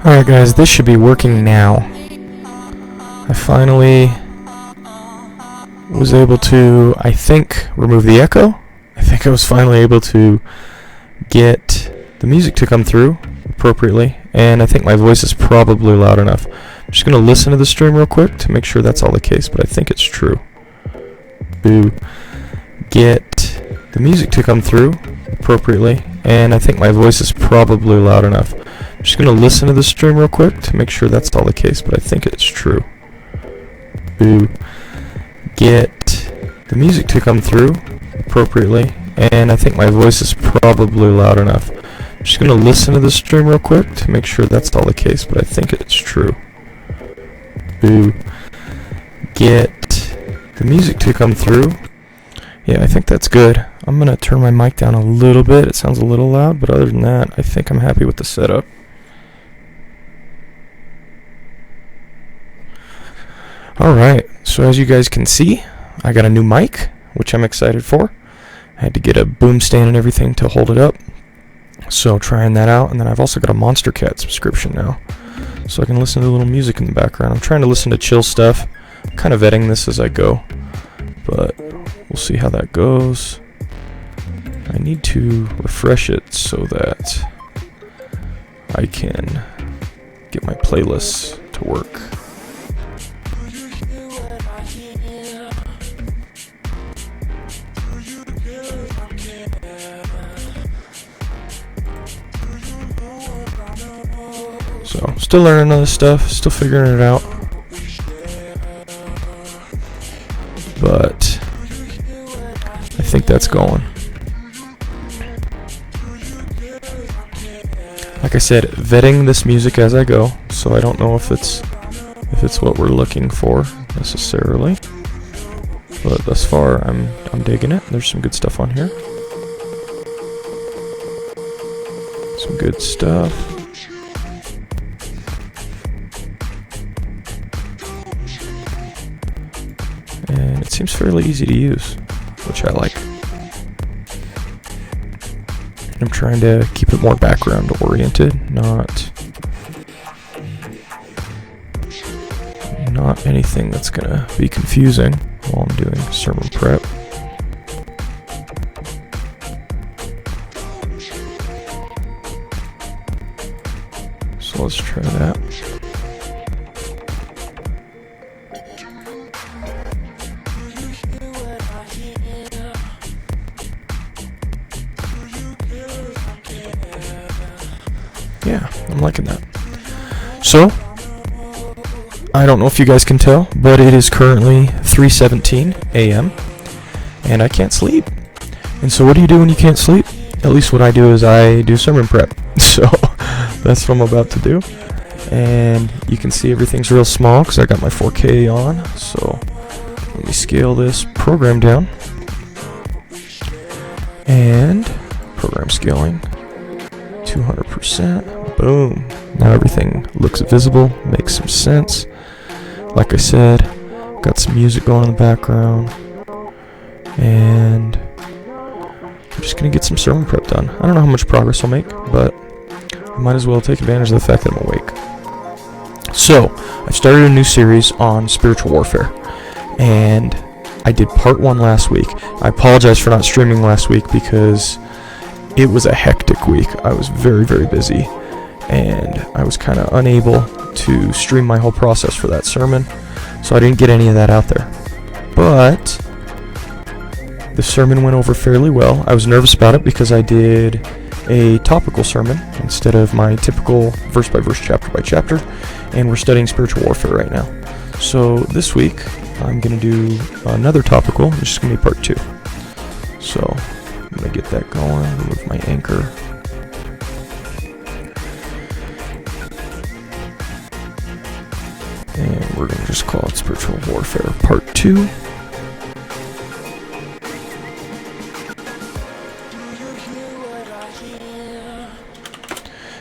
Alright guys, this should be working now. I finally was able to, I think, remove the echo. I think I was finally able to get the music to come through appropriately, and I think my voice is probably loud enough. I'm just going to listen to the stream real quick to make sure that's all the case, but I think it's true. To get the music to come through appropriately, and I think my voice is probably loud enough. I'm just going to listen to the stream real quick to make sure that's all the case, but I think it's true. To get the music to come through appropriately, and I think my voice is probably loud enough. I'm just going to listen to the stream real quick to make sure that's all the case, but I think it's true. To get the music to come through. Yeah, I think that's good. I'm going to turn my mic down a little bit. It sounds a little loud, but other than that, I think I'm happy with the setup. Alright, so as you guys can see, I got a new mic, which I'm excited for. I had to get a boom stand and everything to hold it up. So trying that out, and then I've also got a Monster Cat subscription now. So I can listen to a little music in the background. I'm trying to listen to chill stuff. I'm kind of vetting this as I go, but we'll see how that goes. I need to refresh it so that I can get my playlists to work. So, still learning all this stuff, still figuring it out. But I think that's going. Like I said, vetting this music as I go, so I don't know if it's what we're looking for necessarily. But thus far, I'm digging it. There's some good stuff on here. Some good stuff. And it seems fairly easy to use, which I like. I'm trying to keep it more background oriented, not anything that's gonna be confusing while I'm doing sermon prep. So let's try that. Yeah, I'm liking that. So, I don't know if you guys can tell, but it is currently 3:17 a.m. and I can't sleep. And so what do you do when you can't sleep? At least what I do is I do sermon prep. So, that's what I'm about to do. And you can see everything's real small because I got my 4K on. So, let me scale this program down. And program scaling 200%. Boom. Now everything looks visible, makes some sense. Like I said, got some music going in the background. And I'm just going to get some sermon prep done. I don't know how much progress I'll make, but I might as well take advantage of the fact that I'm awake. So, I've started a new series on spiritual warfare. And I did part 1 last week. I apologize for not streaming last week because it was a hectic week. I was very, very busy, and I was kind of unable to stream my whole process for that sermon, so I didn't get any of that out there. But the sermon went over fairly well. I was nervous about it because I did a topical sermon instead of my typical verse by verse, chapter by chapter, and we're studying spiritual warfare right now. So this week, I'm going to do another topical, which is going to be part 2. So I'm going to get that going, remove my anchor. And we're going to just call it Spiritual Warfare Part 2.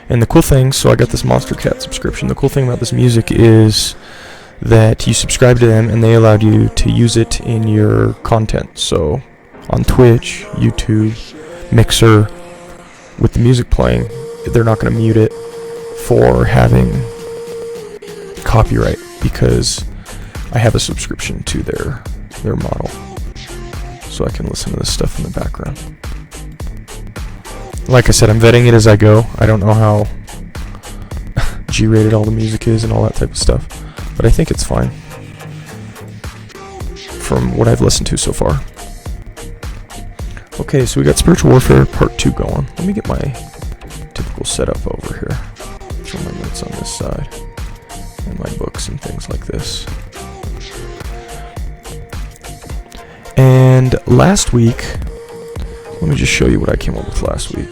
And the cool thing, so I got this Monster Cat subscription. The cool thing about this music is that you subscribe to them and they allowed you to use it in your content. So on Twitch, YouTube, Mixer, with the music playing, they're not going to mute it for having copyright because I have a subscription to their model, so I can listen to this stuff in the background. Like I said, I'm vetting it as I go. I don't know how G-rated all the music is and all that type of stuff, but I think it's fine from what I've listened to so far. Okay, so we got Spiritual Warfare Part 2 going. Let me get my typical setup over here. Throw my notes on this side, and my books and things like this. And last week, let me just show you what I came up with last week.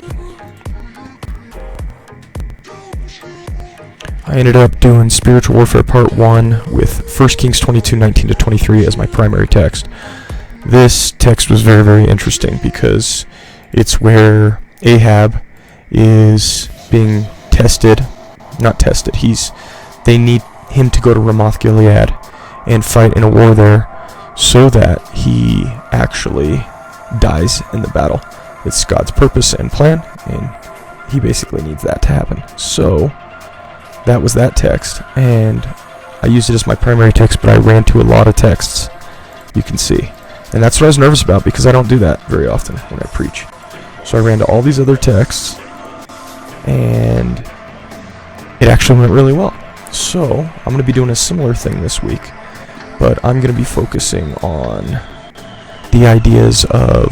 I ended up doing Spiritual Warfare Part 1 with 1 Kings 22:19-23 as my primary text. This text was very, very interesting because it's where Ahab is being they need him to go to Ramoth Gilead and fight in a war there so that he actually dies in the battle. It's God's purpose and plan, and he basically needs that to happen. So that was that text, and I used it as my primary text, but I ran to a lot of texts, you can see. And that's what I was nervous about because I don't do that very often when I preach. So I ran to all these other texts, and it actually went really well. So I'm going to be doing a similar thing this week, but I'm going to be focusing on the ideas of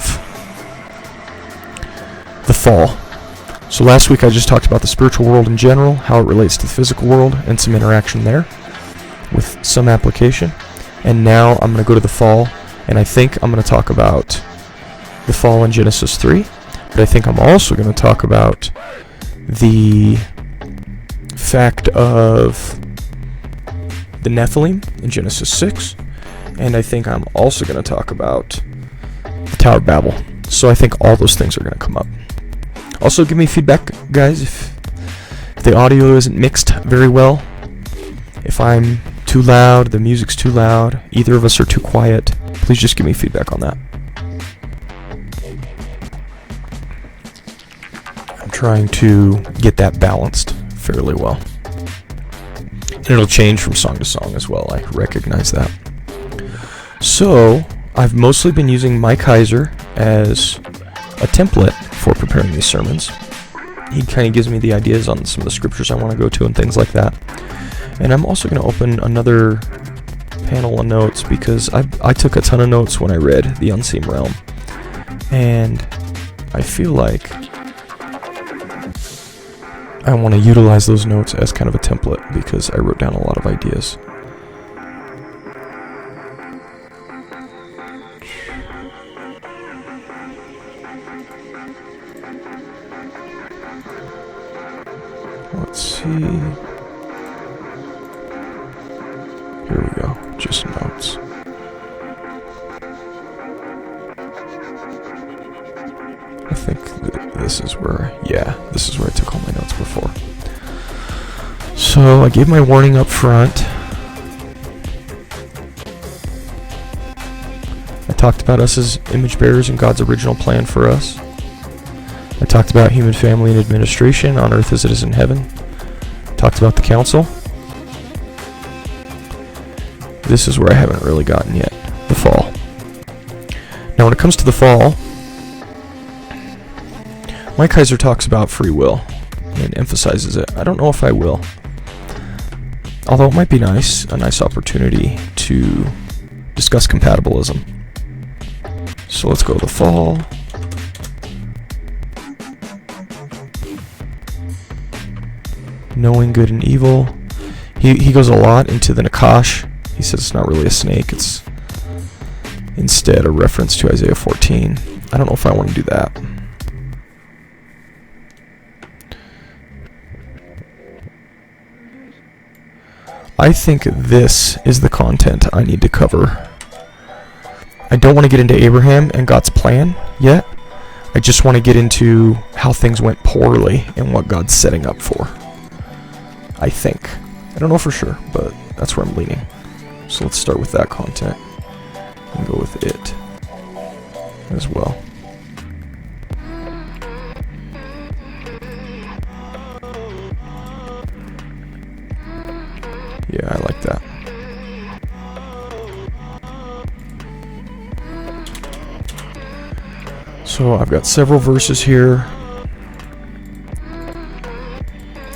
the fall. So last week I just talked about the spiritual world in general, how it relates to the physical world, and some interaction there with some application. And now I'm going to go to the fall, and I think I'm going to talk about the fall in Genesis 3, but I think I'm also going to talk about the fact of the Nephilim in Genesis 6, and I think I'm also going to talk about the Tower of Babel. So I think all those things are going to come up. Also, give me feedback, guys, if the audio isn't mixed very well, if I'm too loud, the music's too loud, either of us are too quiet, please just give me feedback on that. I'm trying to get that balanced fairly well. And it'll change from song to song as well, I recognize that. So, I've mostly been using Mike Heiser as a template for preparing these sermons. He kind of gives me the ideas on some of the scriptures I want to go to and things like that. And I'm also going to open another panel of notes because I took a ton of notes when I read The Unseen Realm. And I feel like I want to utilize those notes as kind of a template because I wrote down a lot of ideas. Let's see. Here we go. Just notes. I think this is where I took all my notes before. So I gave my warning up front. I talked about us as image bearers and God's original plan for us. I talked about human family and administration on earth as it is in heaven. Talked about the council. This is where I haven't really gotten yet, the fall. Now when it comes to the fall, Mike Heiser talks about free will and emphasizes it. I don't know if I will. Although it might be nice, a nice opportunity to discuss compatibilism. So let's go to the fall. Knowing good and evil. He goes a lot into the Nakash. He says it's not really a snake, it's instead a reference to Isaiah 14. I don't know if I want to do that. I think this is the content I need to cover. I don't want to get into Abraham and God's plan yet. I just want to get into how things went poorly and what God's setting up for. I think. I don't know for sure, but that's where I'm leaning. So let's start with that content and go with it as well. So I've got several verses here.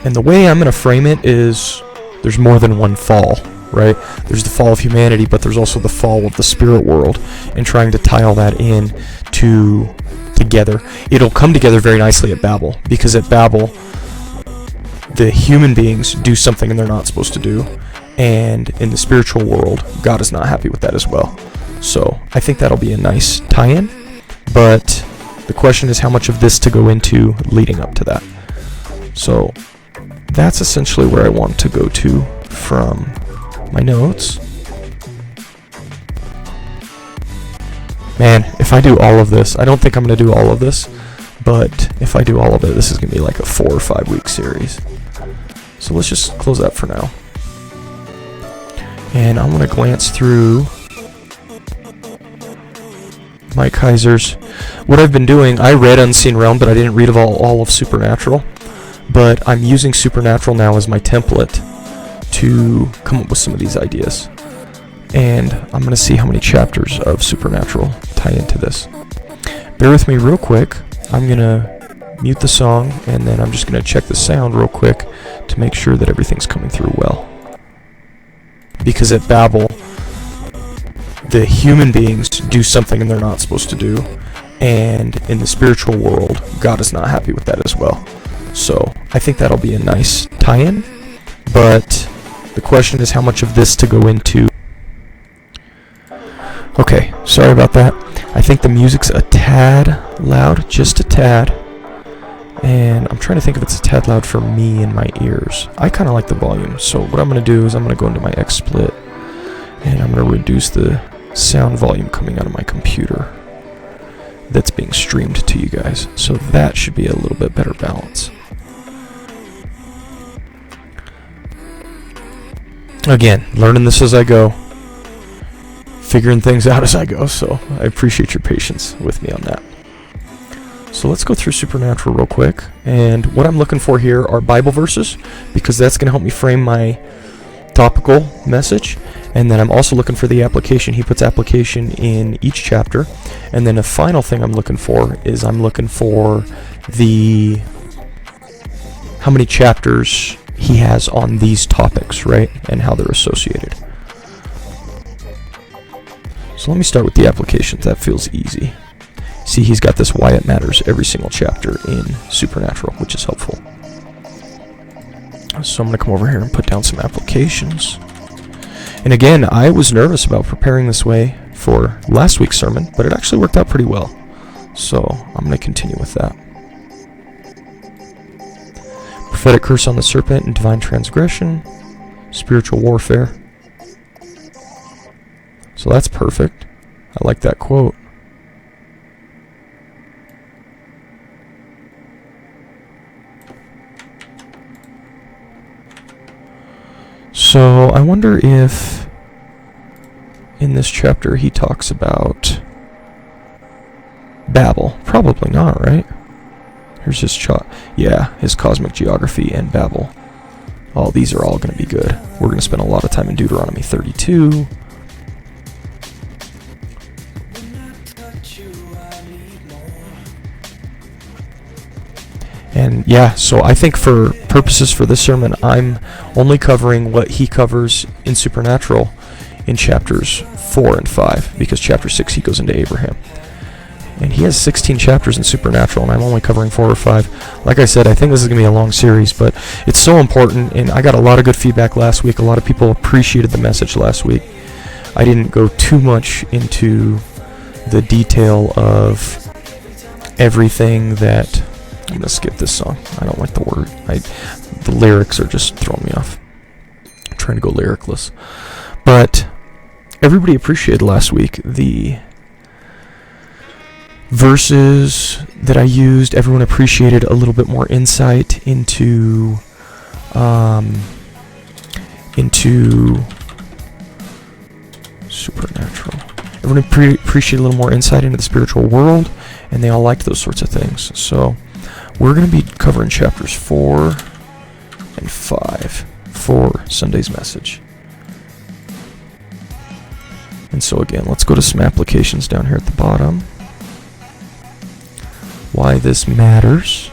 And the way I'm going to frame it is there's more than one fall, right? There's the fall of humanity, but there's also the fall of the spirit world, and trying to tie all that in together. It'll come together very nicely at Babel, because at Babel, the human beings do something they're not supposed to do, and in the spiritual world, God is not happy with that as well. So I think that'll be a nice tie-in, but the question is how much of this to go into leading up to that. So that's essentially where I want to go to from my notes. Man, if I do all of this, I don't think I'm going to do all of this, but if I do all of it, this is going to be like a 4 or 5 week series. So let's just close that for now. And I'm going to glance through Mike Heiser's. What I've been doing, I read Unseen Realm, but I didn't read all of Supernatural. But I'm using Supernatural now as my template to come up with some of these ideas. And I'm going to see how many chapters of Supernatural tie into this. Bear with me real quick. I'm going to mute the song, and then I'm just going to check the sound real quick to make sure that everything's coming through well. Because at Babel, the human beings do something they're not supposed to do, and in the spiritual world, God is not happy with that as well. So I think that'll be a nice tie-in, but the question is how much of this to go into. Okay, sorry about that. I think the music's a tad loud, just a tad, and I'm trying to think if it's a tad loud for me in my ears. I kind of like the volume, so what I'm going to do is I'm going to go into my XSplit, and I'm going to reduce the sound volume coming out of my computer that's being streamed to you guys, so that should be a little bit better balance. Again, learning this as I go, figuring things out as I go, so I appreciate your patience with me on that. So let's go through Supernatural real quick, and what I'm looking for here are Bible verses, because that's going to help me frame my topical message, and then I'm also looking for the application. He puts application in each chapter, and then a final thing I'm looking for is I'm looking for the how many chapters he has on these topics, right, and how they're associated. So let me start with the applications. That feels easy. See, he's got this why it matters every single chapter in Supernatural, which is helpful. So I'm going to come over here and put down some applications. And again, I was nervous about preparing this way for last week's sermon, but it actually worked out pretty well. So I'm going to continue with that. Prophetic curse on the serpent and divine transgression. Spiritual warfare. So that's perfect. I like that quote. So I wonder if in this chapter he talks about Babel. Probably not, right? Here's his his cosmic geography and Babel. Oh, these are all going to be good. We're going to spend a lot of time in Deuteronomy 32. And yeah, so I think for purposes for this sermon, I'm only covering what he covers in Supernatural in chapters 4 and 5, because chapter 6 he goes into Abraham. And he has 16 chapters in Supernatural, and I'm only covering 4 or 5. Like I said, I think this is going to be a long series, but it's so important, and I got a lot of good feedback last week. A lot of people appreciated the message last week. I didn't go too much into the detail of everything that... I'm going to skip this song. I don't like the word. The lyrics are just throwing me off. I'm trying to go lyricless. But everybody appreciated last week the verses that I used. Everyone appreciated a little bit more insight into Supernatural. Everyone appreciated a little more insight into the spiritual world, and they all liked those sorts of things. So we're going to be covering chapters 4 and 5 for Sunday's message. And so again, let's go to some applications down here at the bottom. why this matters.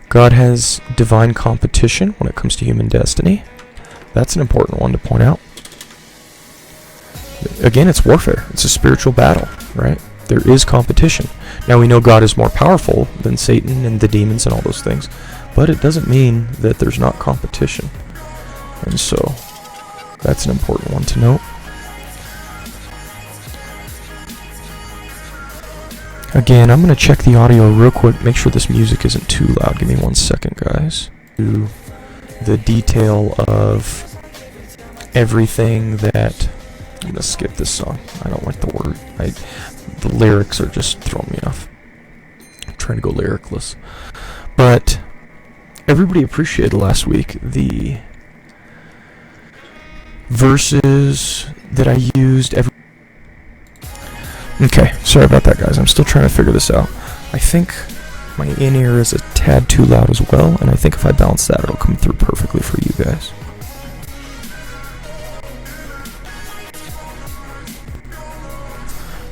God has divine competition when it comes to human destiny. That's an important one to point out. Again, it's warfare. It's a spiritual battle, right? There is competition. Now we know God is more powerful than Satan and the demons and all those things, but it doesn't mean that there's not competition. And so that's an important one to note. Again, I'm going to check the audio real quick, make sure this music isn't too loud. Give me 1 second, guys. To the detail of everything that... I'm going to skip this song. I don't like the word. The lyrics are just throwing me off. I'm trying to go lyricless. But everybody appreciated last week the verses that I used Okay, sorry about that, guys. I'm still trying to figure this out. I think my in-ear is a tad too loud as well, and I think if I balance that, it'll come through perfectly for you guys.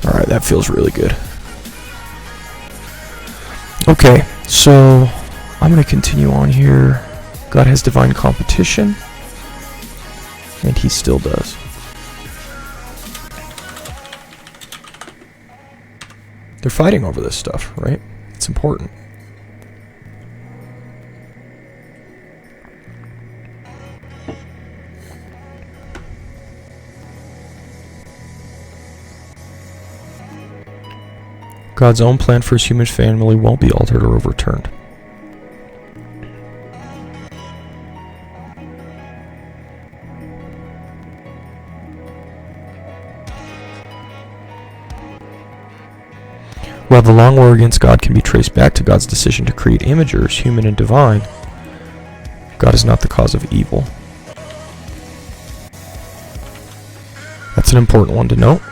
Alright, that feels really good. Okay, so I'm going to continue on here. God has divine competition, and he still does. They're fighting over this stuff, right? It's important. God's own plan for his human family won't be altered or overturned. While the long war against God can be traced back to God's decision to create imagers, human and divine, God is not the cause of evil. That's an important one to note.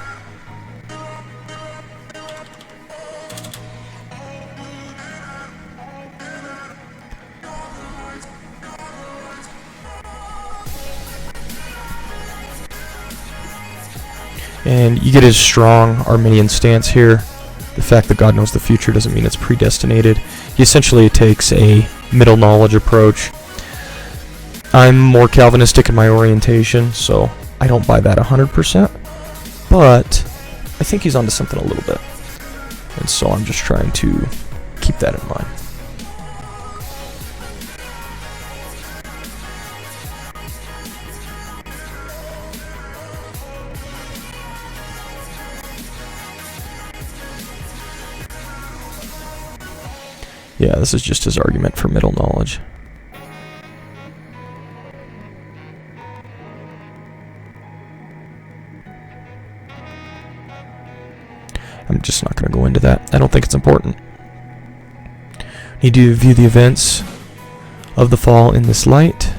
And you get his strong Arminian stance here. The fact that God knows the future doesn't mean it's predestinated. He essentially takes a middle knowledge approach. I'm more Calvinistic in my orientation, so I don't buy that 100%. But I think he's onto something a little bit. And so I'm just trying to keep that in mind. Yeah, this is just his argument for middle knowledge. I'm just not going to go into that. I don't think it's important. Need to view the events of the fall in this light.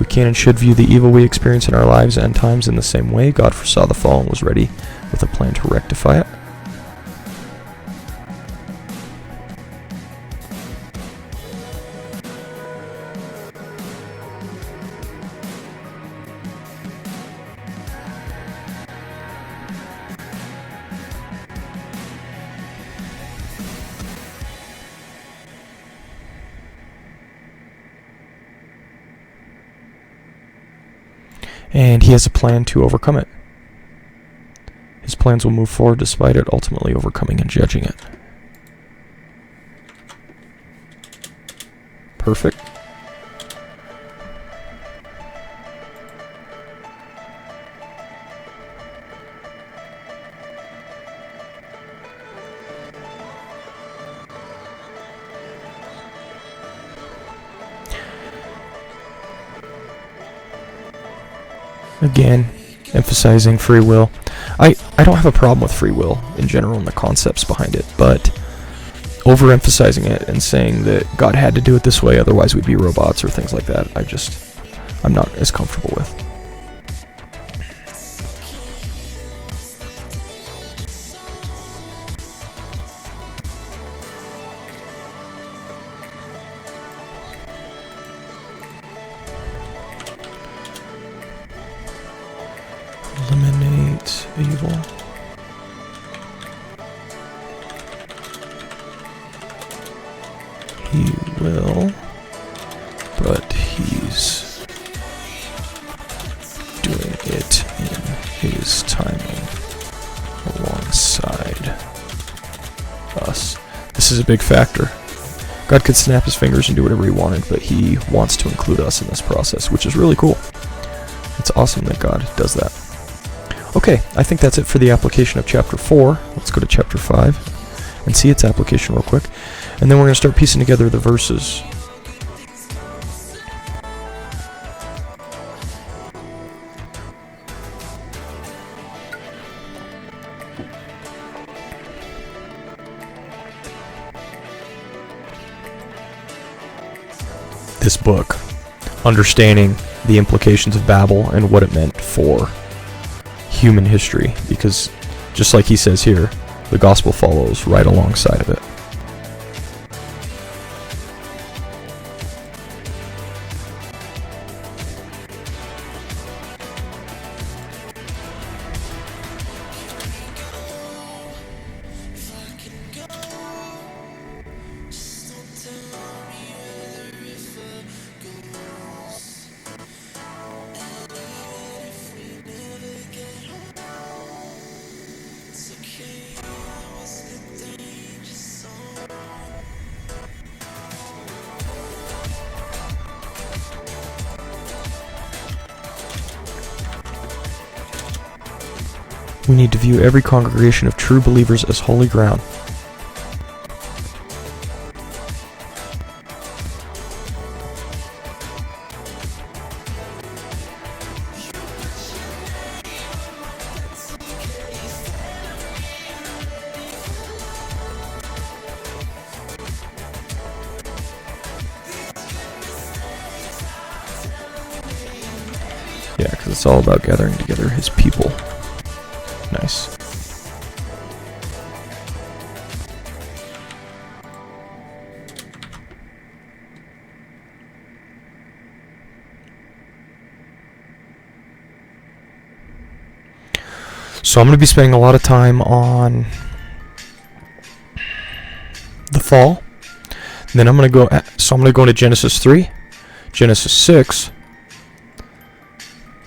We can and should view the evil we experience in our lives and times in the same way. God foresaw the fall and was ready with a plan to rectify it. And he has a plan to overcome it. His plans will move forward despite it, ultimately overcoming and judging it. Perfect. Again, emphasizing free will. I don't have a problem with free will in general and the concepts behind it, but overemphasizing it and saying that God had to do it this way, otherwise we'd be robots or things like that, I'm not as comfortable with. evil. He will, but he's doing it in his timing alongside us. This is a big factor. God could snap his fingers and do whatever he wanted, but he wants to include us in this process, which is really cool. It's awesome that God does that. Okay, I think that's it for the application of chapter 4. Let's go to chapter 5 and see its application real quick. And then we're going to start piecing together the verses. This book, understanding the implications of Babel and what it meant for human history, because just like he says here, the gospel follows right alongside of it. We need to view every congregation of true believers as holy ground. Yeah, because it's all about gathering together his people. Nice. So I'm going to be spending a lot of time on the fall. And then I'm going to go into Genesis 3, Genesis 6,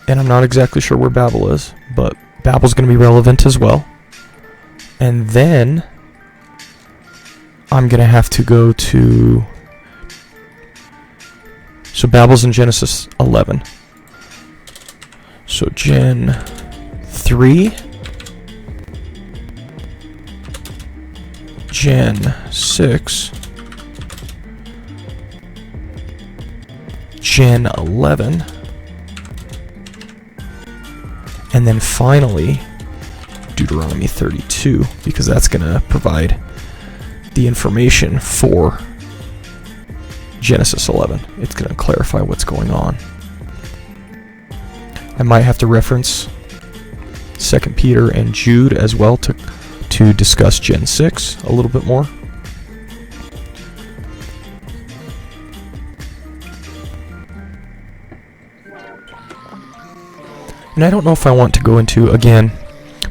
and I'm not exactly sure where Babel is, but Babel's going to be relevant as well. And then I'm going to have to go to... So Babel's in Genesis 11. So Gen 3, Gen 6, Gen 11, and then finally Deuteronomy 32, because that's going to provide the information for Genesis 11. It's going to clarify what's going on. I might have to reference 2 Peter and Jude as well to discuss Gen 6 a little bit more. And I don't know if I want to go into, again,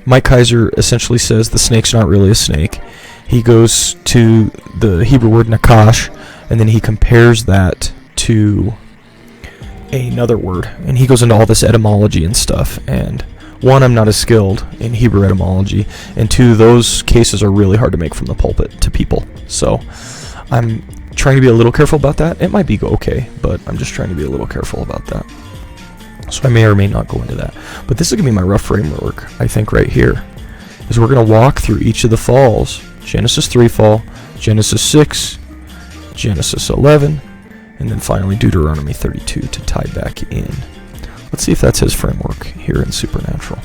Mike Kaiser essentially says the snake's not really a snake. He goes to the Hebrew word nakash, and then he compares that to another word. And he goes into all this etymology and stuff. And one, I'm not as skilled in Hebrew etymology. And two, those cases are really hard to make from the pulpit to people. So I'm trying to be a little careful about that. It might be okay, but I'm just trying to be a little careful about that. So I may or may not go into that. But this is going to be my rough framework, I think, right here. Is we're going to walk through each of the falls. Genesis 3 fall, Genesis 6, Genesis 11, and then finally Deuteronomy 32 to tie back in. Let's see if that's his framework here in Supernatural.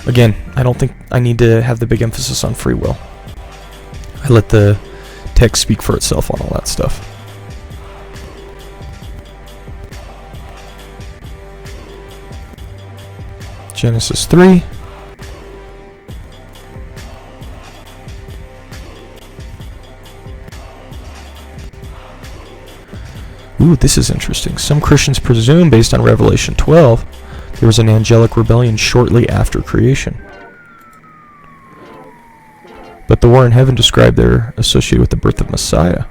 Again, I don't think I need to have the big emphasis on free will. I let the text speak for itself on all that stuff. Genesis 3. Ooh, Ooh, this is interesting. Some Christians presume, based on Revelation 12, there was an angelic rebellion shortly after creation. But the war in heaven described there associated with the birth of Messiah.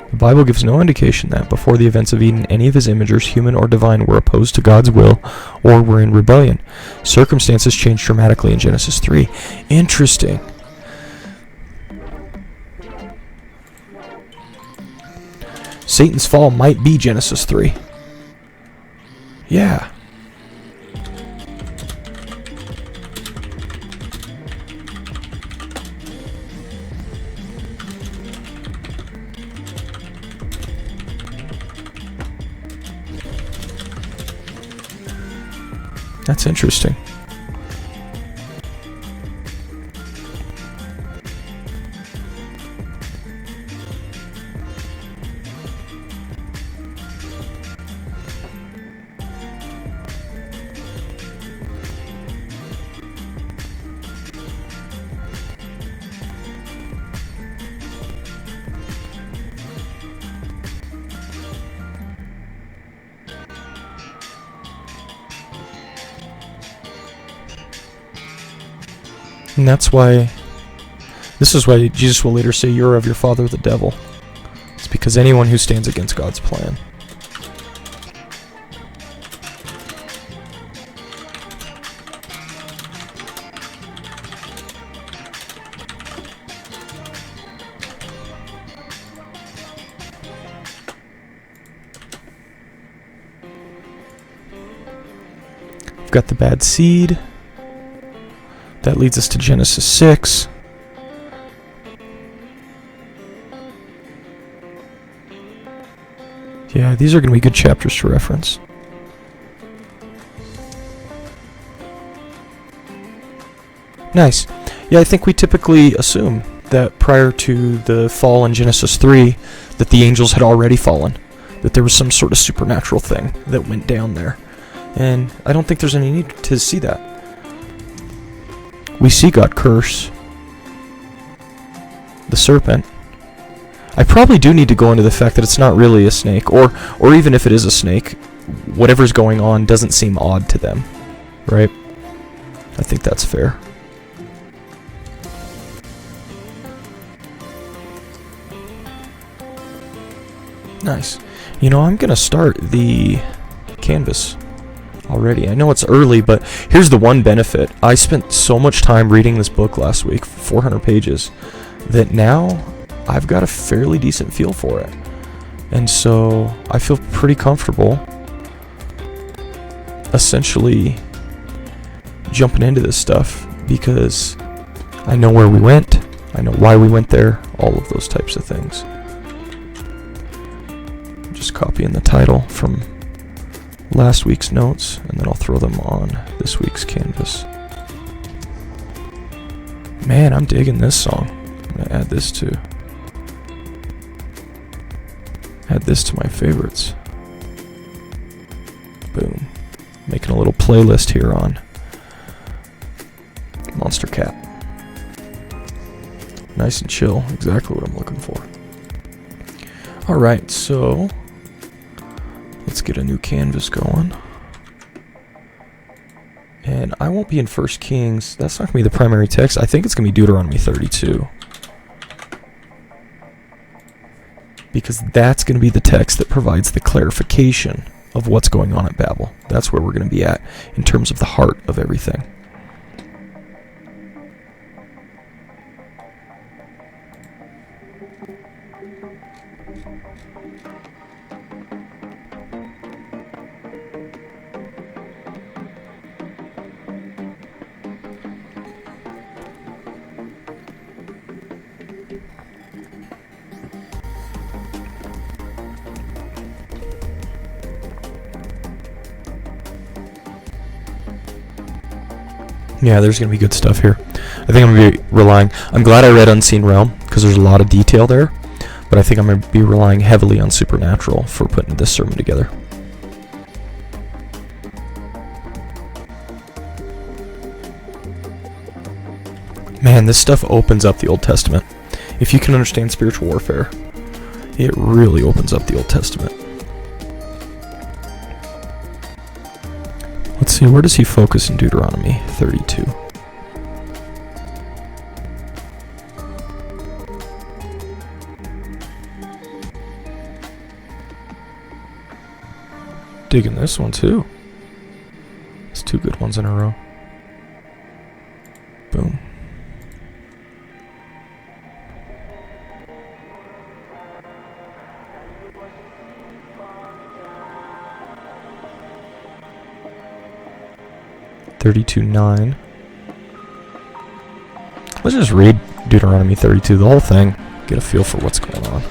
The Bible gives no indication that, before the events of Eden, any of his imagers, human or divine, were opposed to God's will or were in rebellion. Circumstances changed dramatically in Genesis 3. Interesting. Satan's fall might be Genesis 3. Yeah. That's interesting. And that's why, this is why Jesus will later say, "You're of your father the devil." It's because anyone who stands against God's plan. We've got the bad seed. That leads us to Genesis 6. Yeah, these are going to be good chapters to reference. Nice. Yeah, I think we typically assume that prior to the fall in Genesis 3, that the angels had already fallen. That there was some sort of supernatural thing that went down there. And I don't think there's any need to see that. We see God curse the serpent. I probably do need to go into the fact that it's not really a snake, or even if it is a snake, whatever's going on doesn't seem odd to them, right? I think that's fair. Nice. You know, I'm going to start the canvas already. I know it's early, but here's the one benefit. I spent so much time reading this book last week, 400 pages, that now I've got a fairly decent feel for it. And so I feel pretty comfortable essentially jumping into this stuff because I know where we went, I know why we went there, all of those types of things. I'm just copying the title from last week's notes, and then I'll throw them on this week's canvas. Man, I'm digging this song. I'm gonna add this to my favorites. Boom. Making a little playlist here on Monster Cat. Nice and chill, exactly what I'm looking for. Alright, so let's get a new canvas going. And I won't be in 1 Kings. That's not going to be the primary text. I think it's going to be Deuteronomy 32. Because that's going to be the text that provides the clarification of what's going on at Babel. That's where we're going to be at in terms of the heart of everything. Yeah, there's going to be good stuff here. I think I'm going to be relying... I'm glad I read Unseen Realm, because there's a lot of detail there. But I think I'm going to be relying heavily on Supernatural for putting this sermon together. Man, this stuff opens up the Old Testament. If you can understand spiritual warfare, It really opens up the Old Testament. Let's see, where does he focus in Deuteronomy 32? Digging this one too. It's 2 good ones in a row. Boom. (32:9). Let's just read Deuteronomy 32, the whole thing. Get a feel for what's going on.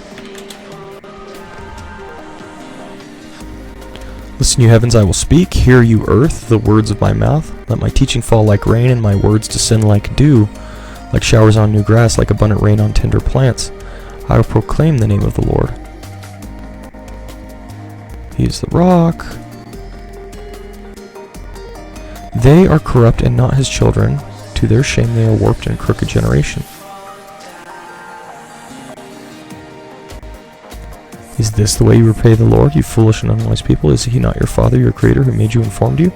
Listen, you heavens, I will speak. Hear, you earth, the words of my mouth. Let my teaching fall like rain, and my words descend like dew, like showers on new grass, like abundant rain on tender plants. I will proclaim the name of the Lord. He is the rock. They are corrupt and not his children. To their shame they are warped and crooked generation. Is this the way you repay the Lord, you foolish and unwise people? Is he not your father, your creator, who made you and formed you?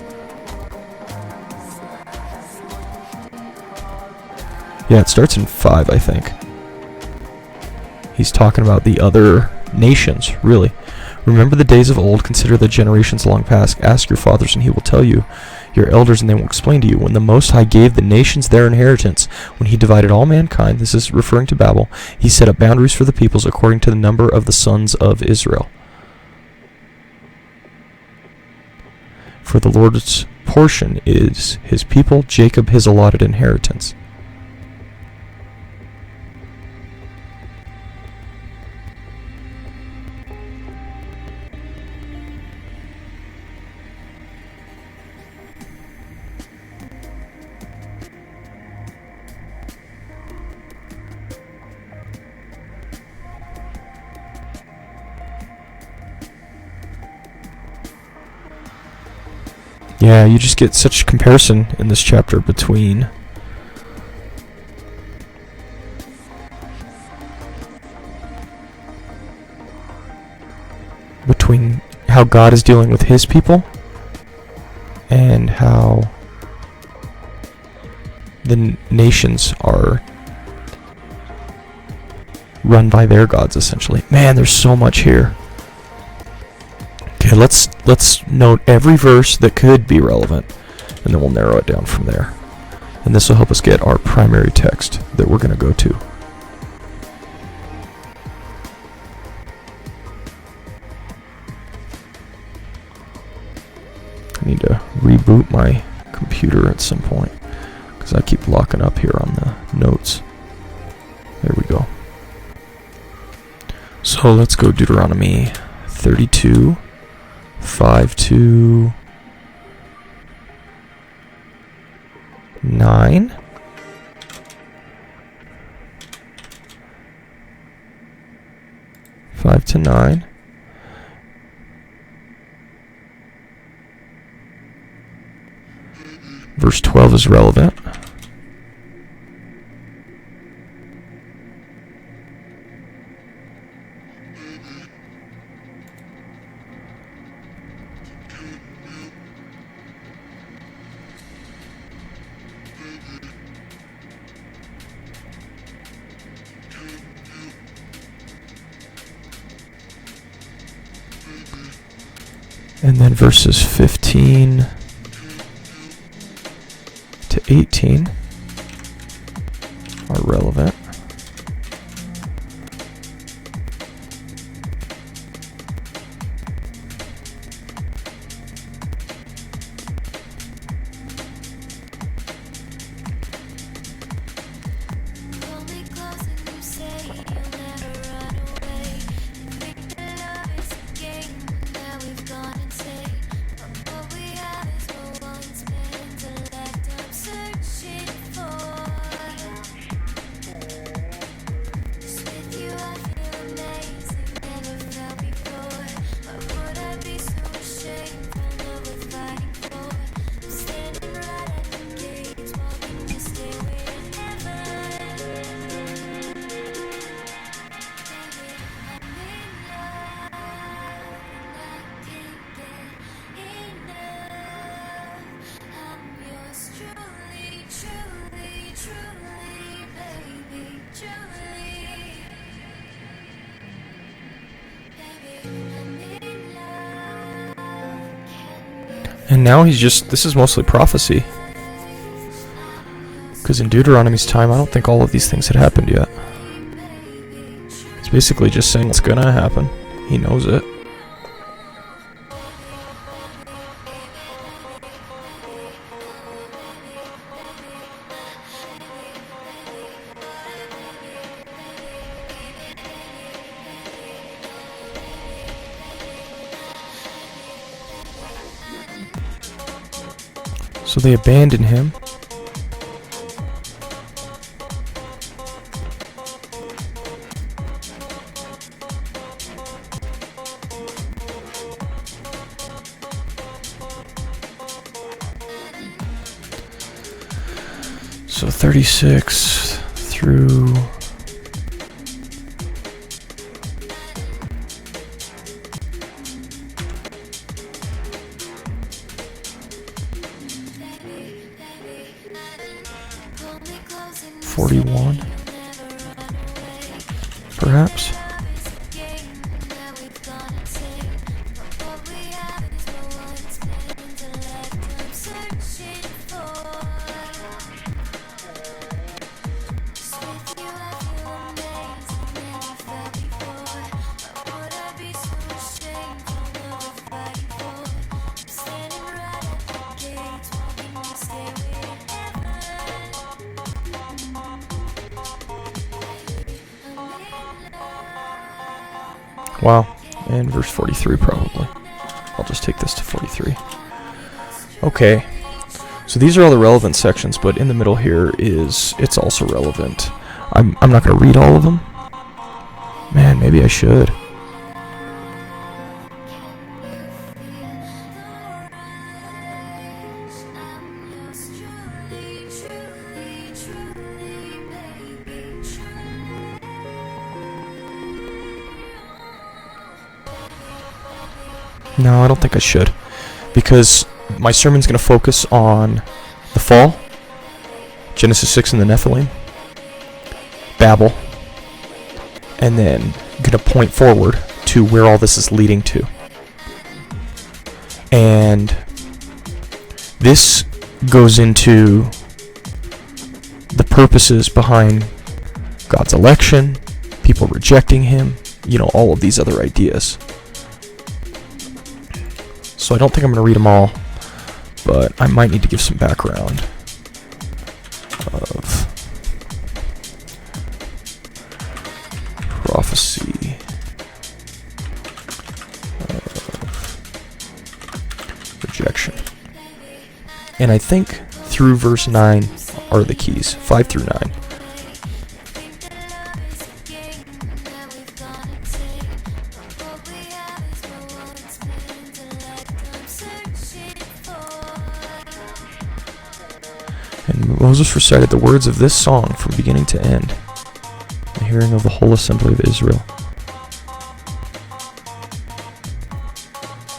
Yeah, it starts in 5, I think. He's talking about the other nations, really. Remember the days of old, consider the generations long past. Ask your fathers and he will tell you, your elders and they will explain to you. When the Most High gave the nations their inheritance, when he divided all mankind, this is referring to Babel, he set up boundaries for the peoples according to the number of the sons of Israel. For the Lord's portion is his people, Jacob his allotted inheritance. Yeah, you just get such comparison in this chapter between how God is dealing with his people and how the nations are run by their gods, essentially. Man, there's so much here. Okay, let's note every verse that could be relevant, and then we'll narrow it down from there. And this will help us get our primary text that we're going to go to. I need to reboot my computer at some point, because I keep locking up here on the notes. There we go. So let's go Deuteronomy 32. 5 to 9. Five to 9. Verse 12 is relevant. And then verses 15 to 18 are relevant. And now he's just, this is mostly prophecy. Because in Deuteronomy's time, I don't think all of these things had happened yet. It's basically just saying it's gonna happen. He knows it. So they abandon him. So 36 through... perhaps. Wow, and verse 43 probably. I'll just take this to 43. Okay, so these are all the relevant sections, but in the middle here it's also relevant. I'm not going to read all of them. Man, maybe I should. No, I don't think I should, because my sermon's going to focus on the fall, Genesis 6 and the Nephilim, Babel, and then going to point forward to where all this is leading to. And this goes into the purposes behind God's election, people rejecting him, all of these other ideas. So I don't think I'm going to read them all, but I might need to give some background of prophecy, of rejection. And I think through verse 9 are the keys, 5 through 9. And Moses recited the words of this song from beginning to end, in the hearing of the whole assembly of Israel.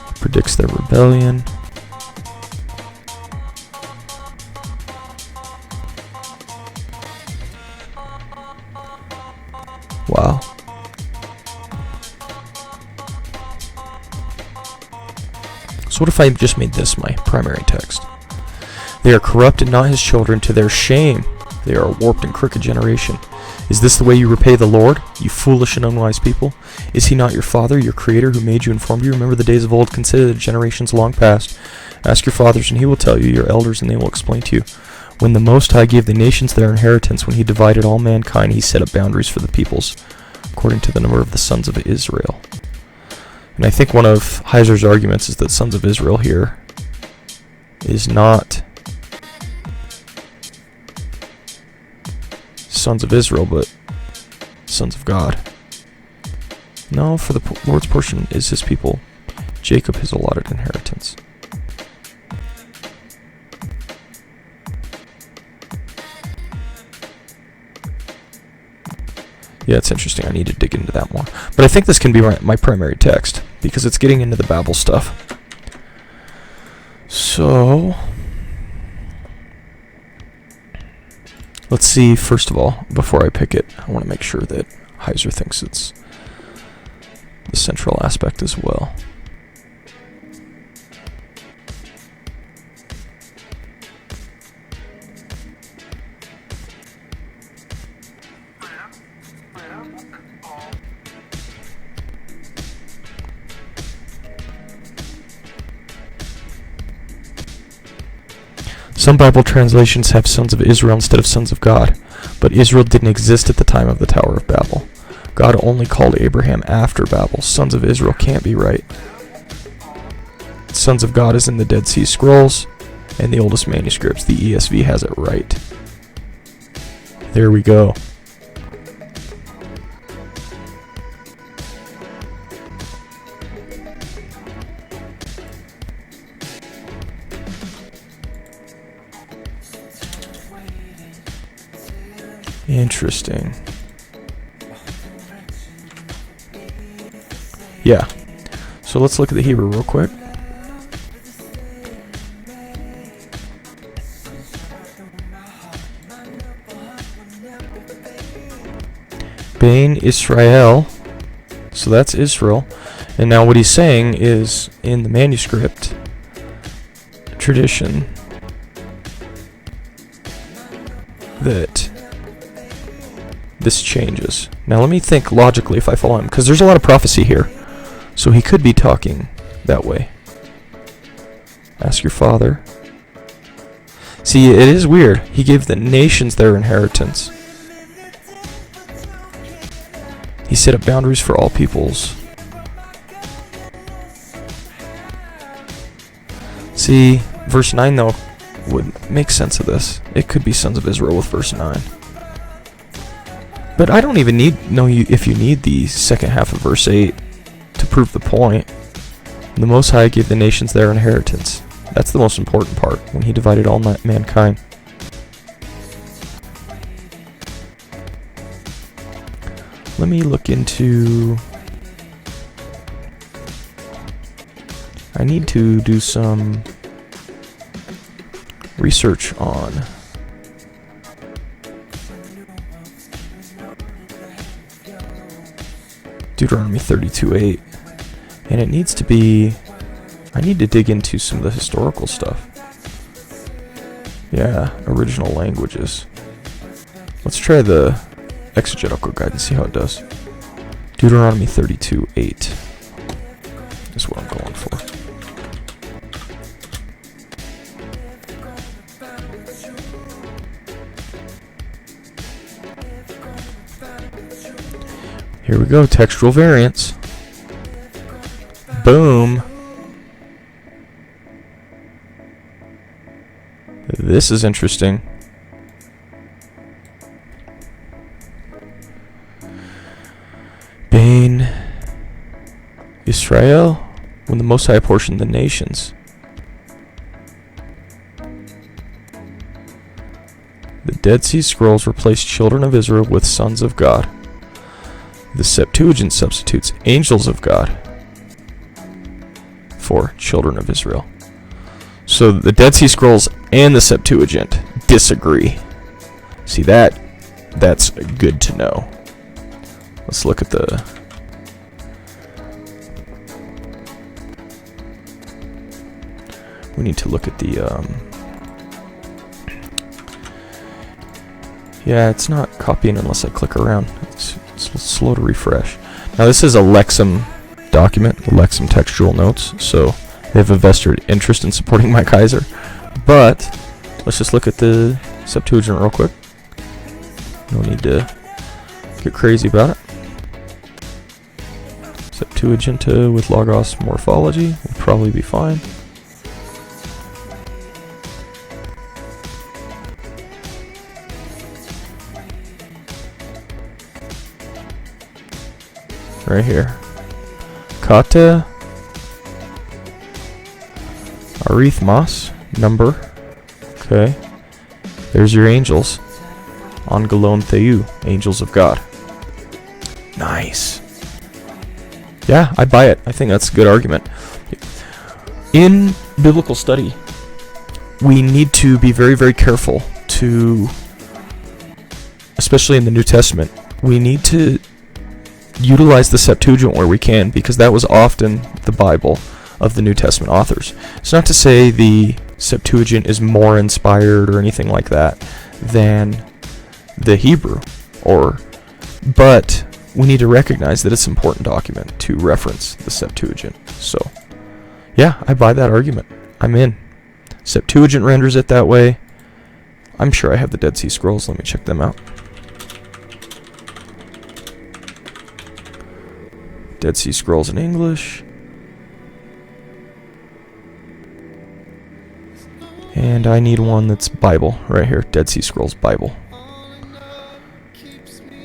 He predicts their rebellion. Wow. So what if I just made this my primary text? They are corrupt and not his children, to their shame. They are a warped and crooked generation. Is this the way you repay the Lord, you foolish and unwise people? Is he not your father, your creator, who made you and formed you? Remember the days of old, consider the generations long past. Ask your fathers, and he will tell you, your elders, and they will explain to you. When the Most High gave the nations their inheritance, when he divided all mankind, he set up boundaries for the peoples, according to the number of the sons of Israel. And I think one of Heiser's arguments is that sons of Israel here is not sons of Israel, but sons of God. No, for the Lord's portion is his people, Jacob his allotted inheritance. Yeah, it's interesting. I need to dig into that more. But I think this can be my primary text, because it's getting into the Babel stuff. So let's see, first of all, before I pick it, I want to make sure that Heiser thinks it's the central aspect as well. Some Bible translations have sons of Israel instead of sons of God, but Israel didn't exist at the time of the Tower of Babel. God only called Abraham after Babel. Sons of Israel can't be right. Sons of God is in the Dead Sea Scrolls and the oldest manuscripts. The ESV has it right. There we go. Interesting. Yeah. So let's look at the Hebrew real quick. Bain Israel. So that's Israel. And now what he's saying is, in the manuscript tradition, that this changes. Now let me think logically if I follow him, because there's a lot of prophecy here. So he could be talking that way. Ask your father. See, it is weird. He gave the nations their inheritance. He set up boundaries for all peoples. See, verse 9 though would make sense of this. It could be sons of Israel with verse 9. But I don't even know if you need the second half of verse 8 to prove the point. The Most High gave the nations their inheritance. That's the most important part, when he divided all mankind. Let me look into... I need to do some research on Deuteronomy 32:8, and it needs to be... I need to dig into some of the historical stuff. Yeah, original languages. Let's try the exegetical guide and see how it does. Deuteronomy 32:8 is what I'm going for. Here we go, textual variants. Boom. This is interesting. Bain Israel, when the Most High apportioned the nations. The Dead Sea Scrolls replaced children of Israel with sons of God. The Septuagint substitutes angels of God for children of Israel. So the Dead Sea Scrolls and the Septuagint disagree. See, that's good to know. Let's look at the... We need to look at the... Yeah, it's not copying unless I click around. It's slow to refresh. Now this is a Lexham document, Lexham textual notes, so they have a vested interest in supporting Mike Kaiser. But let's just look at the Septuagint real quick. No need to get crazy about it. Septuagint with Logos morphology would probably be fine. Right here. Kata Arithmos number. Okay. There's your angels. Angelon Theou, angels of God. Nice. Yeah, I'd buy it. I think that's a good argument. In biblical study, we need to be very, very careful to, especially in the New Testament, we need to utilize the Septuagint where we can, because that was often the Bible of the New Testament authors. It's not to say the Septuagint is more inspired or anything like that than the Hebrew, but we need to recognize that it's an important document to reference the Septuagint. So, yeah, I buy that argument. I'm in. Septuagint renders it that way. I'm sure I have the Dead Sea Scrolls. Let me check them out. Dead Sea Scrolls in English. And I need one that's Bible, right here. Dead Sea Scrolls Bible.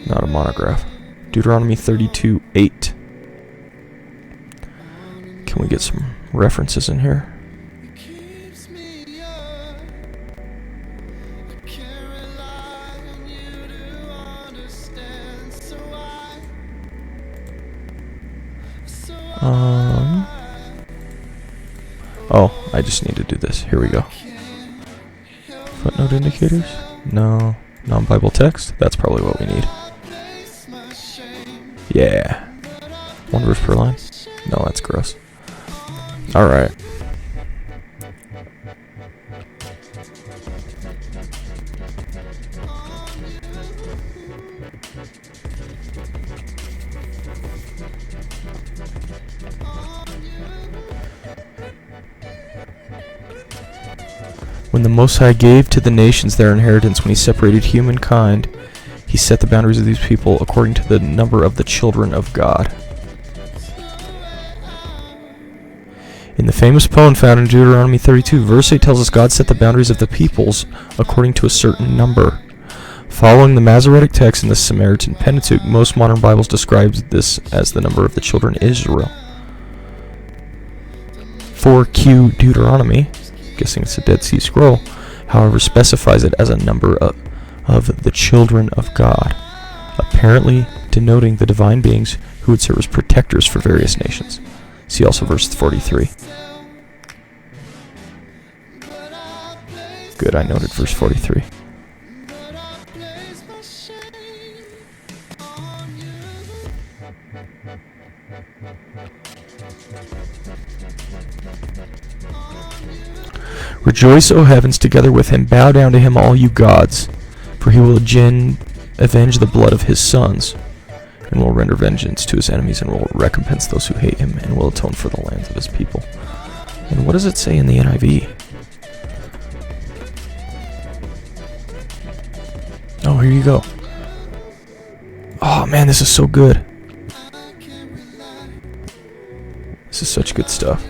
Not a monograph. Deuteronomy 32:8. Can we get some references in here? Oh, I just need to do this. Here we go. Footnote indicators? No. Non-Bible text? That's probably what we need. Yeah. One verse per line? No, that's gross. Alright. When the Most High gave to the nations their inheritance, when he separated humankind, he set the boundaries of these people according to the number of the children of God. In the famous poem found in Deuteronomy 32, verse 8 tells us God set the boundaries of the peoples according to a certain number. Following the Masoretic text in the Samaritan Pentateuch, most modern Bibles describe this as the number of the children of Israel. 4Q Deuteronomy, guessing it's a Dead Sea Scroll, however, specifies it as a number of the children of God, apparently denoting the divine beings who would serve as protectors for various nations. See also verse 43. Good, I noted verse 43. Rejoice, O heavens, together with him. Bow down to him, all you gods, for he will avenge the blood of his sons, and will render vengeance to his enemies, and will recompense those who hate him, and will atone for the lands of his people. And what does it say in the NIV? Oh, here you go. Oh man, this is so good. This is such good stuff.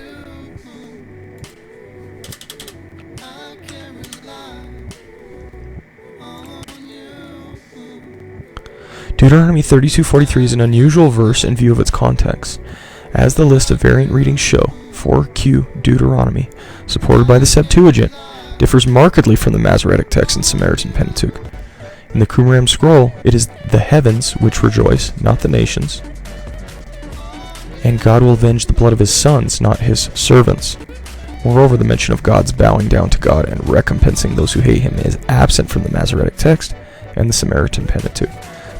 Deuteronomy 32:43 is an unusual verse in view of its context. As the list of variant readings show, 4Q Deuteronomy, supported by the Septuagint, differs markedly from the Masoretic text in Samaritan Pentateuch. In the Qumran scroll, it is the heavens which rejoice, not the nations. And God will avenge the blood of his sons, not his servants. Moreover, the mention of God's bowing down to God and recompensing those who hate him is absent from the Masoretic text and the Samaritan Pentateuch.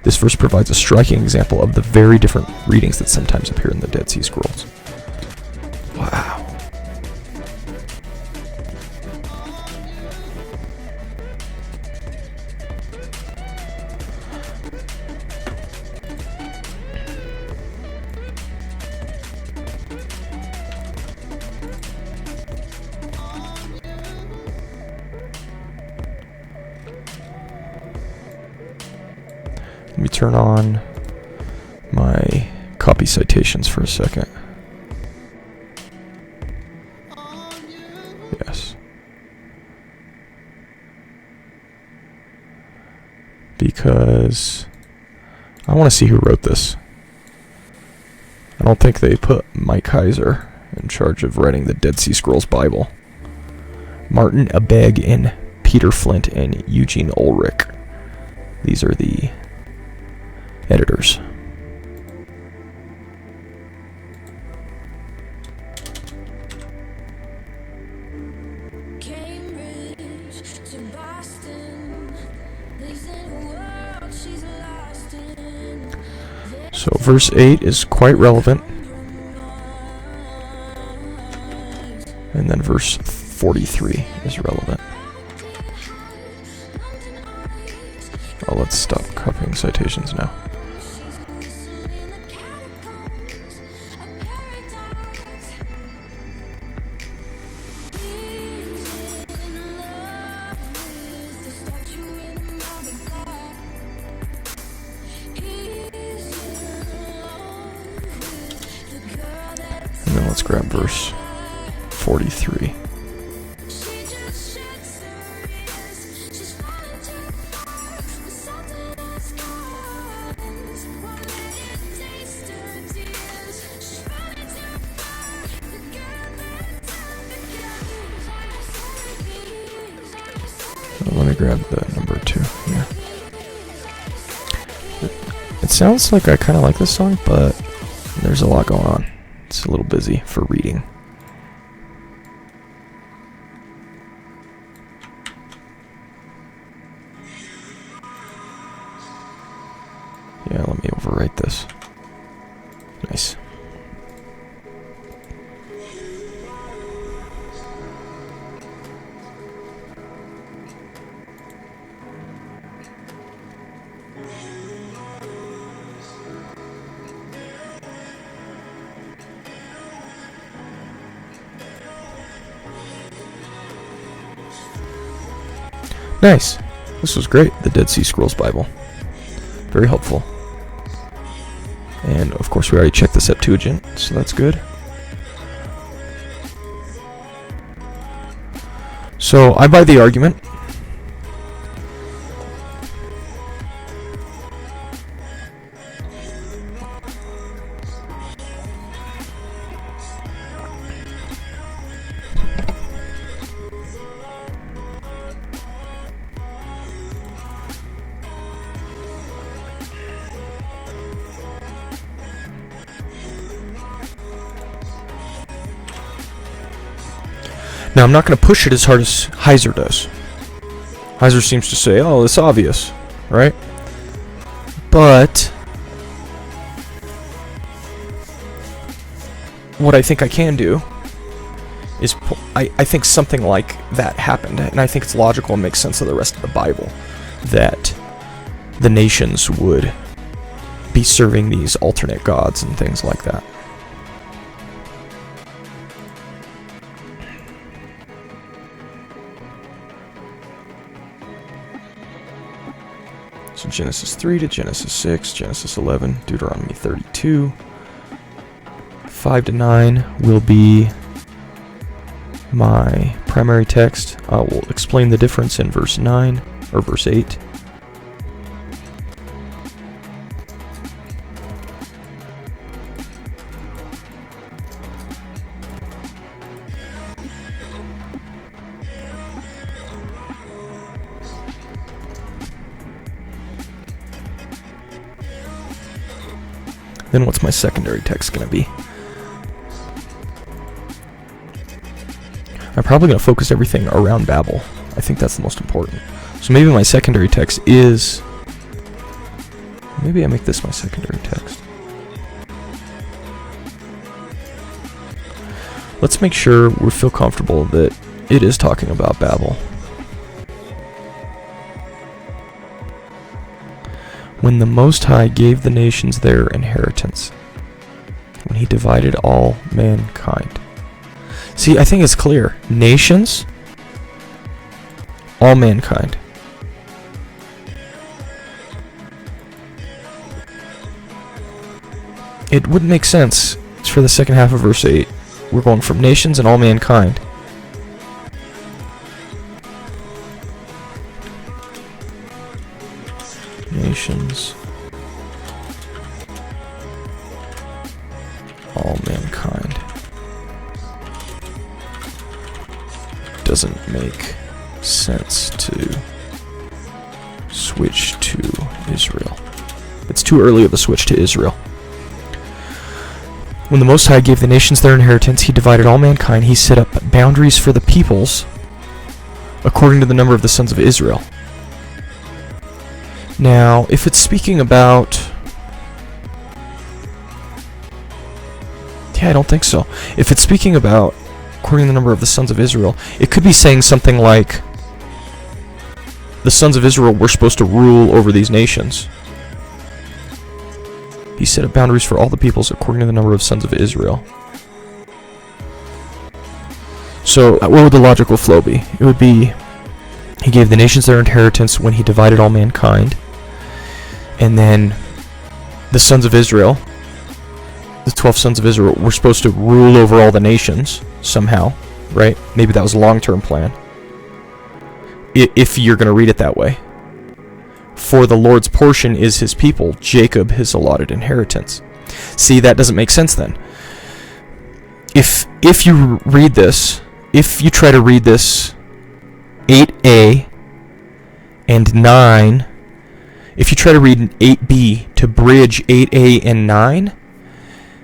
This verse provides a striking example of the very different readings that sometimes appear in the Dead Sea Scrolls. Wow. Let me turn on my copy citations for a second. Yes. Because I want to see who wrote this. I don't think they put Mike Heiser in charge of writing the Dead Sea Scrolls Bible. Martin Abegg and Peter Flint and Eugene Ulrich. These are the editors. So verse 8 is quite relevant. And then verse 43 is relevant. Oh, let's stop copying citations now. let's grab verse 43. Let me grab the number 2 here. It sounds like I kind of like this song, but there's a lot going on. It's a little busy for reading. Yeah, let me overwrite this. Nice. Nice. This was great. The Dead Sea Scrolls Bible. Very helpful. And of course we already checked the Septuagint, so that's good. So I buy the argument. Now, I'm not going to push it as hard as Heiser does. Heiser seems to say, oh, it's obvious, right? But what I think I can do is, I think something like that happened, and I think it's logical and makes sense of the rest of the Bible, that the nations would be serving these alternate gods and things like that. So Genesis 3 to Genesis 6, Genesis 11, Deuteronomy 32. 5 to 9 will be my primary text. I will explain the difference in verse 9, or verse 8. Then what's my secondary text going to be? I'm probably going to focus everything around Babel. I think that's the most important. So maybe my secondary text is... Maybe I make this my secondary text. Let's make sure we feel comfortable that it is talking about Babel. When the Most High gave the nations their inheritance, when he divided all mankind. See, I think it's clear. Nations, all mankind. It wouldn't make sense. It's for the second half of verse 8. We're going from nations and all mankind. Nations, all mankind. Doesn't make sense to switch to Israel. It's too early of a switch to Israel. When the Most High gave the nations their inheritance, he divided all mankind. He set up boundaries for the peoples according to the number of the sons of Israel. Now, if it's speaking about... Yeah, I don't think so. If it's speaking about, according to the number of the sons of Israel, it could be saying something like, the sons of Israel were supposed to rule over these nations. He set up boundaries for all the peoples according to the number of sons of Israel. So, what would the logical flow be? It would be, he gave the nations their inheritance when he divided all mankind. And then the sons of Israel, the 12 sons of Israel were supposed to rule over all the nations somehow, right? Maybe that was a long-term plan. If you're going to read it that way. For the Lord's portion is his people, Jacob his allotted inheritance. See, that doesn't make sense then. If you read this, if you try to read this 8a and 9, if you try to read an 8b to bridge 8a and 9,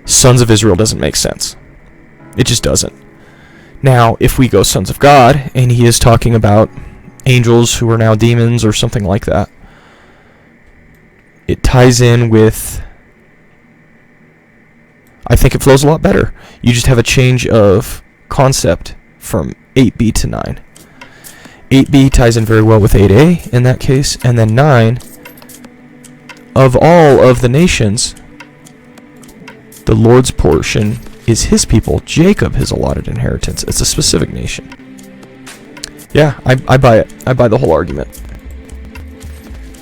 Sons of Israel doesn't make sense. It just doesn't. Now, if we go Sons of God, and he is talking about angels who are now demons or something like that, it ties in with... I think it flows a lot better. You just have a change of concept from 8b to 9. 8b ties in very well with 8a in that case, and then 9, of all of the nations, the Lord's portion is his people, Jacob his allotted inheritance. It's a specific nation. Yeah, I buy it. I buy the whole argument.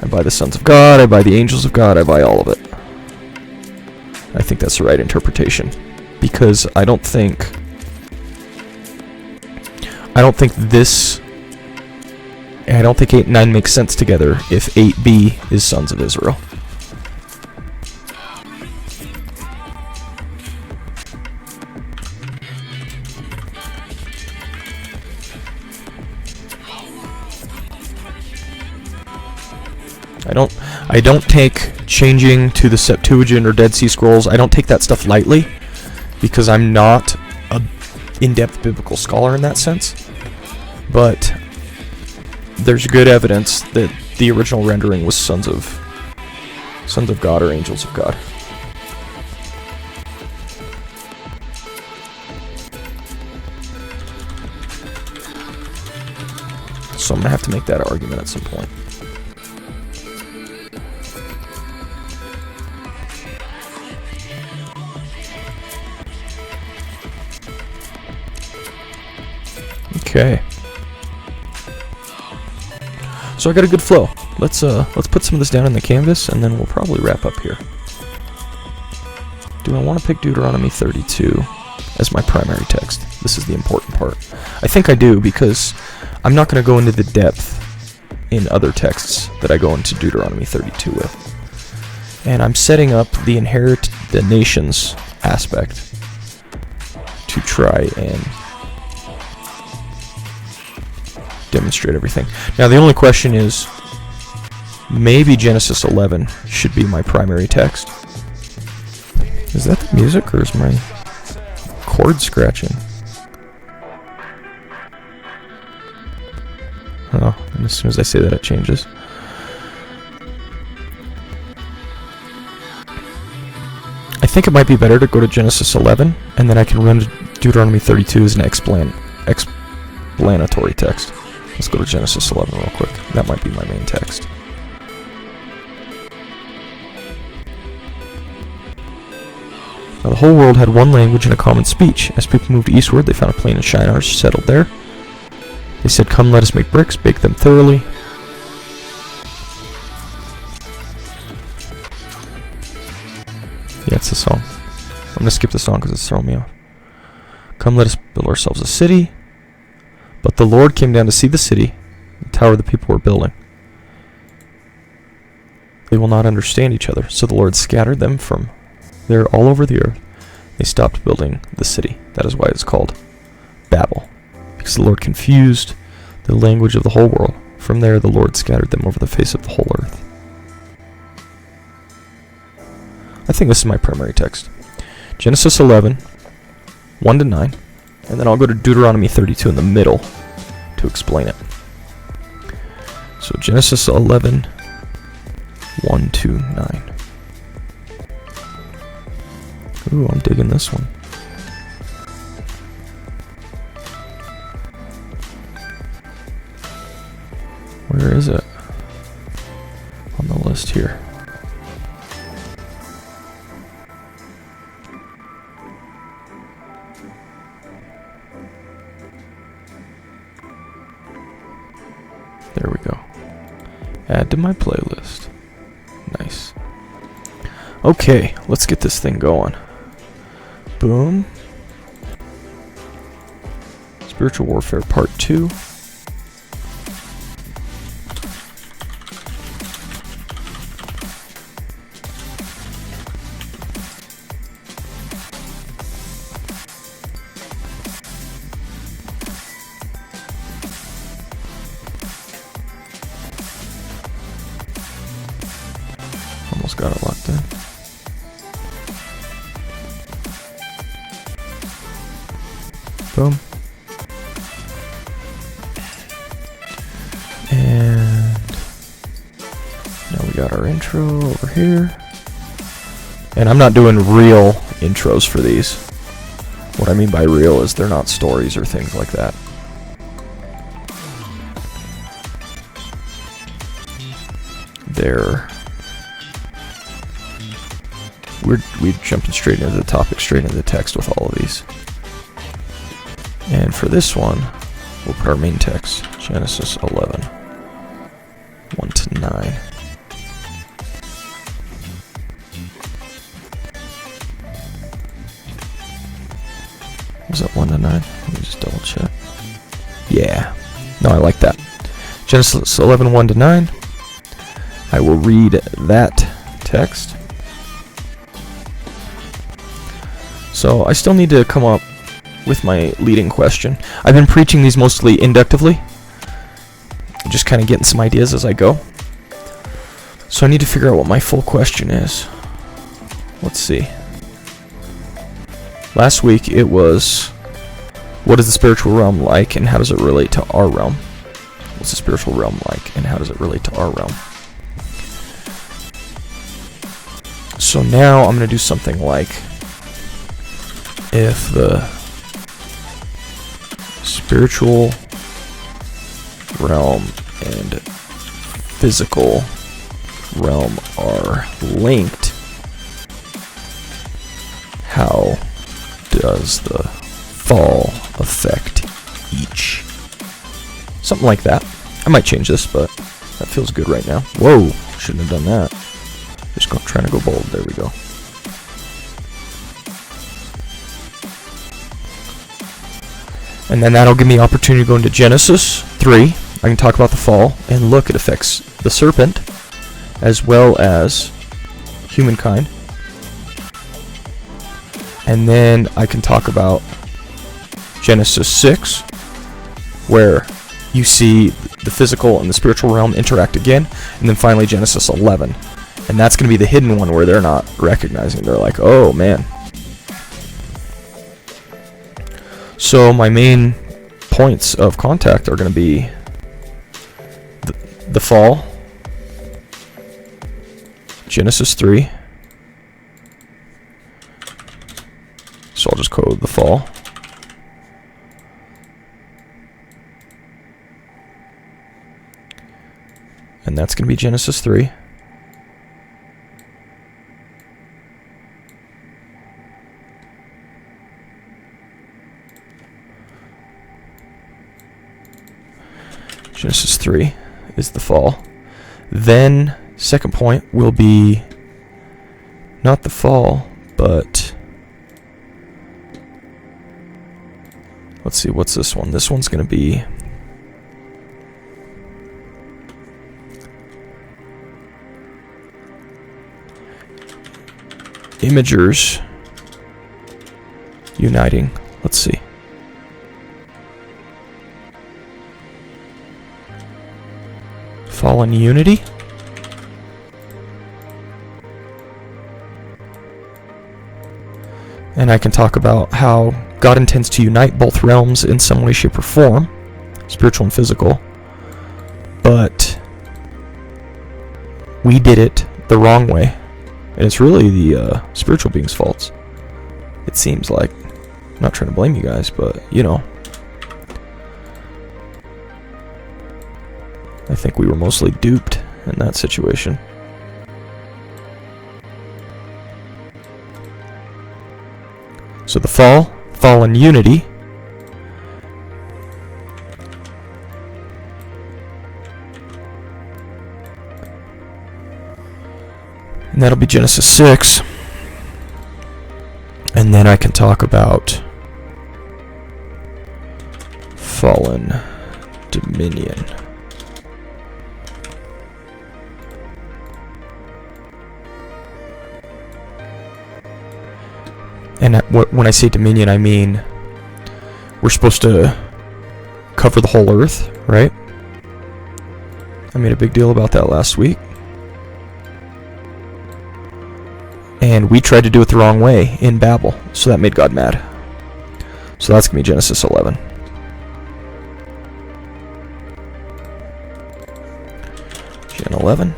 I buy the sons of God, I buy the angels of God, I buy all of it. I think that's the right interpretation. Because I don't think 8 and 9 makes sense together if 8b is Sons of Israel. I don't take changing to the Septuagint or Dead Sea Scrolls, I don't take that stuff lightly, because I'm not a in-depth biblical scholar in that sense. But there's good evidence that the original rendering was sons of God or angels of God. So I'm going to have to make that argument at some point. Okay. So I got a good flow. Let's put some of this down in the canvas, and then we'll probably wrap up here. Do I want to pick Deuteronomy 32 as my primary text? This is the important part. I think I do, because I'm not going to go into the depth in other texts that I go into Deuteronomy 32 with. And I'm setting up the inherit the nations aspect to try and demonstrate everything. Now the only question is, maybe Genesis 11 should be my primary text. Is that the music, or is my cord scratching? Oh, and as soon as I say that, it changes. I think it might be better to go to Genesis 11, and then I can run to Deuteronomy 32 as an explanatory text. Let's go to Genesis 11 real quick. That might be my main text. Now the whole world had one language and a common speech. As people moved eastward, they found a plain in Shinar, settled there. They said, "Come, let us make bricks, bake them thoroughly." Yeah, it's the song. I'm going to skip the song because it's throwing me off. "Come, let us build ourselves a city." But the Lord came down to see the city, the tower the people were building. They will not understand each other, so the Lord scattered them from there all over the earth. They stopped building the city. That is why it's called Babel, because the Lord confused the language of the whole world. From there, the Lord scattered them over the face of the whole earth. I think this is my primary text. Genesis 11, 1 to 9. And then I'll go to Deuteronomy 32 in the middle to explain it. So Genesis 11, 1 to 9. Ooh, I'm digging this one. Where is it? On the list here. There we go. Add to my playlist. Nice. Okay, let's get this thing going. Boom. Spiritual Warfare Part 2. Almost got it locked in. Boom. And now we got our intro over here. And I'm not doing real intros for these. What I mean by real is they're not stories or things like that. We're jumping straight into the topic, straight into the text with all of these. And for this one, we'll put our main text, Genesis 11, 1 to 9. Was that 1 to 9? Let me just double check. Yeah. No, I like that. Genesis 11, 1 to 9. I will read that text. So I still need to come up with my leading question. I've been preaching these mostly inductively, just kind of getting some ideas as I go. So I need to figure out what my full question is. Let's see. Last week it was, what is the spiritual realm like and how does it relate to our realm? What's the spiritual realm like and how does it relate to our realm? So now I'm going to do something like, if the spiritual realm and physical realm are linked, how does the fall affect each? Something like that. I might change this, but that feels good right now. Whoa, shouldn't have done that. Just trying to go bold. There we go. And then that'll give me opportunity to go into Genesis 3. I can talk about the fall, and look, it affects the serpent as well as humankind. And then I can talk about Genesis 6, where you see the physical and the spiritual realm interact again. And then finally Genesis 11. And that's going to be the hidden one where they're not recognizing. They're like, oh man. So my main points of contact are going to be the fall, Genesis 3. So I'll just code the fall. And that's going to be Genesis 3. Genesis 3 is the fall. Then, second point will be not the fall, but let's see, what's this one? This one's going to be imagers uniting. Let's see. Fallen unity. And I can talk about how God intends to unite both realms in some way, shape, or form, spiritual and physical, but we did it the wrong way. And it's really the spiritual being's faults. It seems like. I'm not trying to blame you guys, but, you know. I think we were mostly duped in that situation. So the fall in unity. And that'll be Genesis 6. And then I can talk about fallen dominion. And when I say dominion, I mean we're supposed to cover the whole earth, right? I made a big deal about that last week. And we tried to do it the wrong way in Babel, so that made God mad. So that's going to be Genesis 11. Gen 11.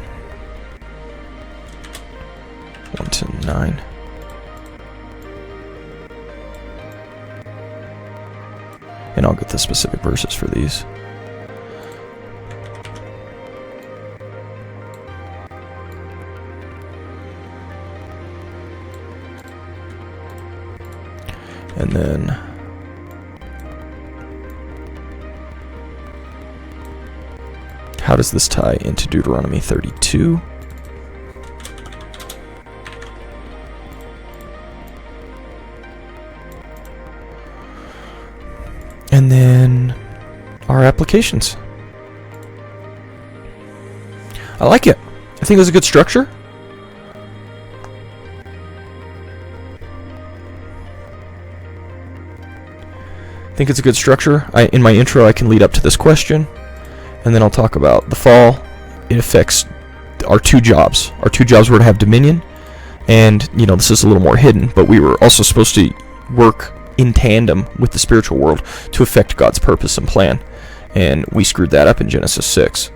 1 to 9. And I'll get the specific verses for these. And then how does this tie into Deuteronomy 32? And then our applications. I like it. I think there's a good structure. I think it's a good structure. In my intro, I can lead up to this question, and then I'll talk about the fall. It affects our two jobs. Our two jobs were to have dominion, and this is a little more hidden, but we were also supposed to work in tandem with the spiritual world to affect God's purpose and plan, and we screwed that up in Genesis 6.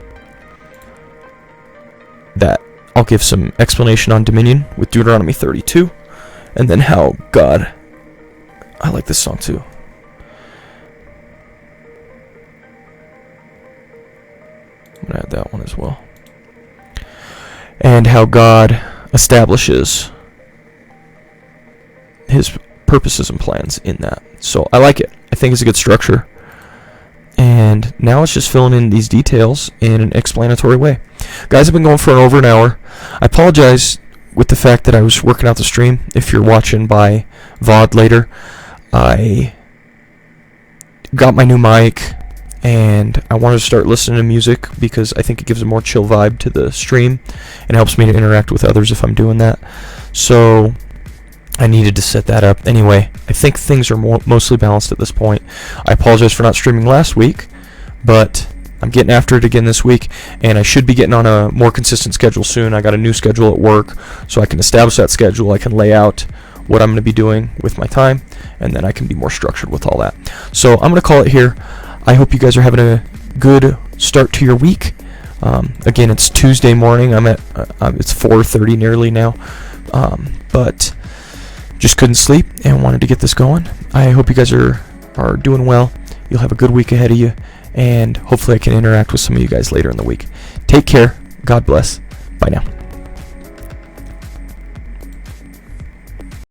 That I'll give some explanation on dominion with Deuteronomy 32, and then how God. I like this song too. I'm gonna add that one as well. And how God establishes His purposes and plans in that. So I like it. I think it's a good structure. And now it's just filling in these details in an explanatory way. Guys, I've been going for over an hour. I apologize with the fact that I was working out the stream. If you're watching by VOD later, I got my new mic and I wanted to start listening to music because I think it gives a more chill vibe to the stream and helps me to interact with others if I'm doing that. So I needed to set that up. Anyway, I think things are mostly balanced at this point. I apologize for not streaming last week, but I'm getting after it again this week, and I should be getting on a more consistent schedule soon. I got a new schedule at work, so I can establish that schedule. I can lay out what I'm going to be doing with my time, and then I can be more structured with all that. So I'm going to call it here. I hope you guys are having a good start to your week. Again, it's Tuesday morning. It's 4:30 nearly now, but just couldn't sleep and wanted to get this going. I hope you guys are doing well. You'll have a good week ahead of you, and hopefully I can interact with some of you guys later in the week. Take care. God bless. Bye now.